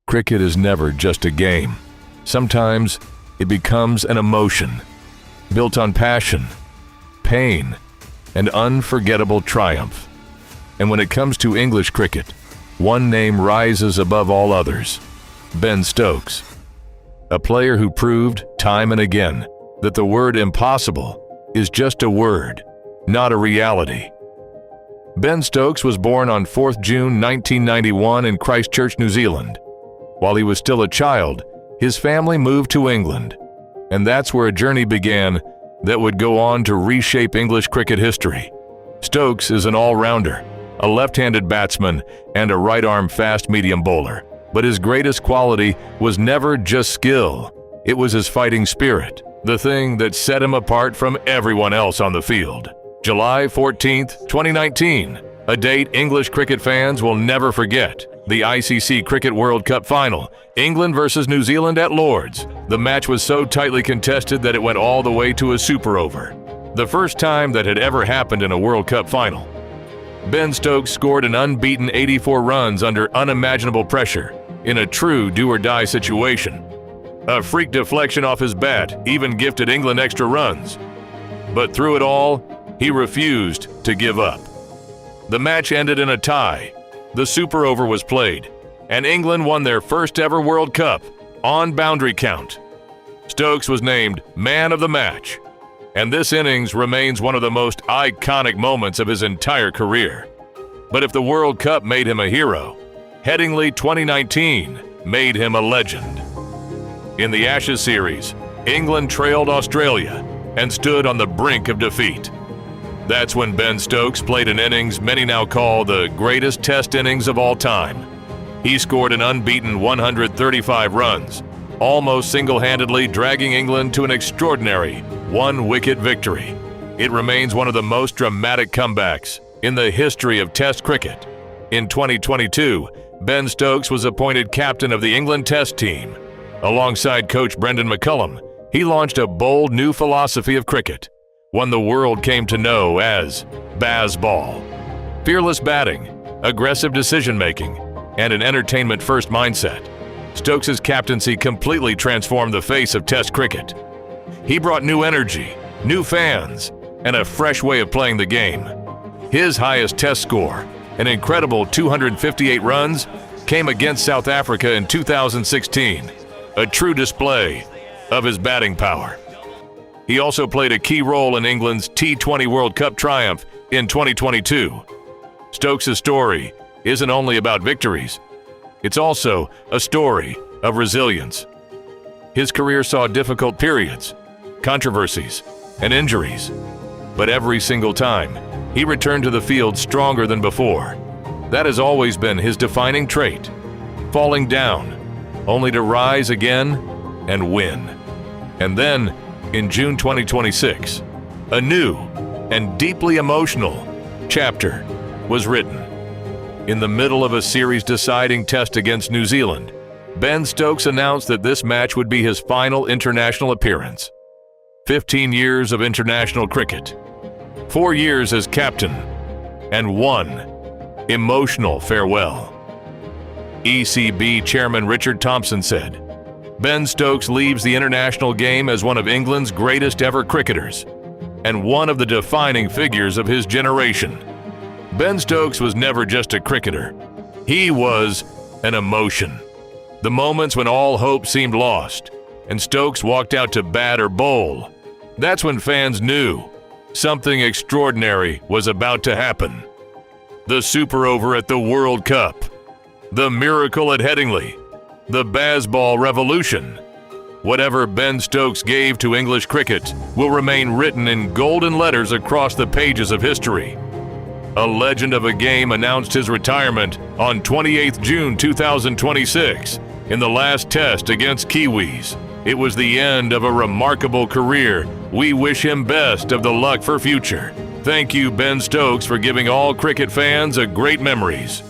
Cricket is never just a game. Sometimes it becomes an emotion, built on passion, pain, and unforgettable triumph. And when it comes to English cricket, one name rises above all others: Ben Stokes. A player who proved time and again that the word impossible is just a word, not a reality. Ben Stokes was born on 4th June 1991 in Christchurch, New Zealand. While he was still a child, his family moved to England, and that's where a journey began that would go on to reshape English cricket history. Stokes is an all-rounder, a left-handed batsman, and a right-arm fast-medium bowler. But his greatest quality was never just skill. It was his fighting spirit, the thing that set him apart from everyone else on the field. July 14th, 2019, a date English cricket fans will never forget. The ICC Cricket World Cup Final, England versus New Zealand at Lord's. The match was so tightly contested that it went all the way to a super over. The first time that had ever happened in a World Cup final. Ben Stokes scored an unbeaten 84 runs under unimaginable pressure in a true do-or-die situation. A freak deflection off his bat even gifted England extra runs. But through it all, he refused to give up. The match ended in a tie. The super over was played, and England won their first ever World Cup on boundary count. Stokes was named Man of the Match, and this innings remains one of the most iconic moments of his entire career. But if the World Cup made him a hero, Headingley 2019 made him a legend. In the Ashes series, England trailed Australia and stood on the brink of defeat. That's when Ben Stokes played an innings many now call the greatest test innings of all time. He scored an unbeaten 135 runs, almost single-handedly dragging England to an extraordinary one-wicket victory. It remains one of the most dramatic comebacks in the history of Test cricket. In 2022, Ben Stokes was appointed captain of the England Test team. Alongside coach Brendan McCullum, he launched a bold new philosophy of cricket, one the world came to know as Bazball. Fearless batting, aggressive decision-making, and an entertainment-first mindset. Stokes' captaincy completely transformed the face of Test cricket. He brought new energy, new fans, and a fresh way of playing the game. His highest Test score, an incredible 258 runs, came against South Africa in 2016, a true display of his batting power. He also played a key role in England's T20 World Cup triumph in 2022. Stokes' story isn't only about victories, it's also a story of resilience. His career saw difficult periods, controversies, and injuries, but every single time, he returned to the field stronger than before. That has always been his defining trait, falling down, only to rise again and win. And then, in June 2026, a new and deeply emotional chapter was written. In the middle of a series-deciding test against New Zealand, Ben Stokes announced that this match would be his final international appearance. 15 years of international cricket, 4 years as captain, and one emotional farewell. ECB Chairman Richard Thompson said, Ben Stokes leaves the international game as one of England's greatest ever cricketers and one of the defining figures of his generation. Ben Stokes was never just a cricketer. He was an emotion. The moments when all hope seemed lost and Stokes walked out to bat or bowl, that's when fans knew something extraordinary was about to happen. The super over at the World Cup, the miracle at Headingley, the Bazball revolution. Whatever Ben Stokes gave to English cricket will remain written in golden letters across the pages of history. A legend of a game announced his retirement on 28th June 2026 in the last test against Kiwis. It was the end of a remarkable career. We wish him best of the luck for future. Thank you, Ben Stokes, for giving all cricket fans a great memories.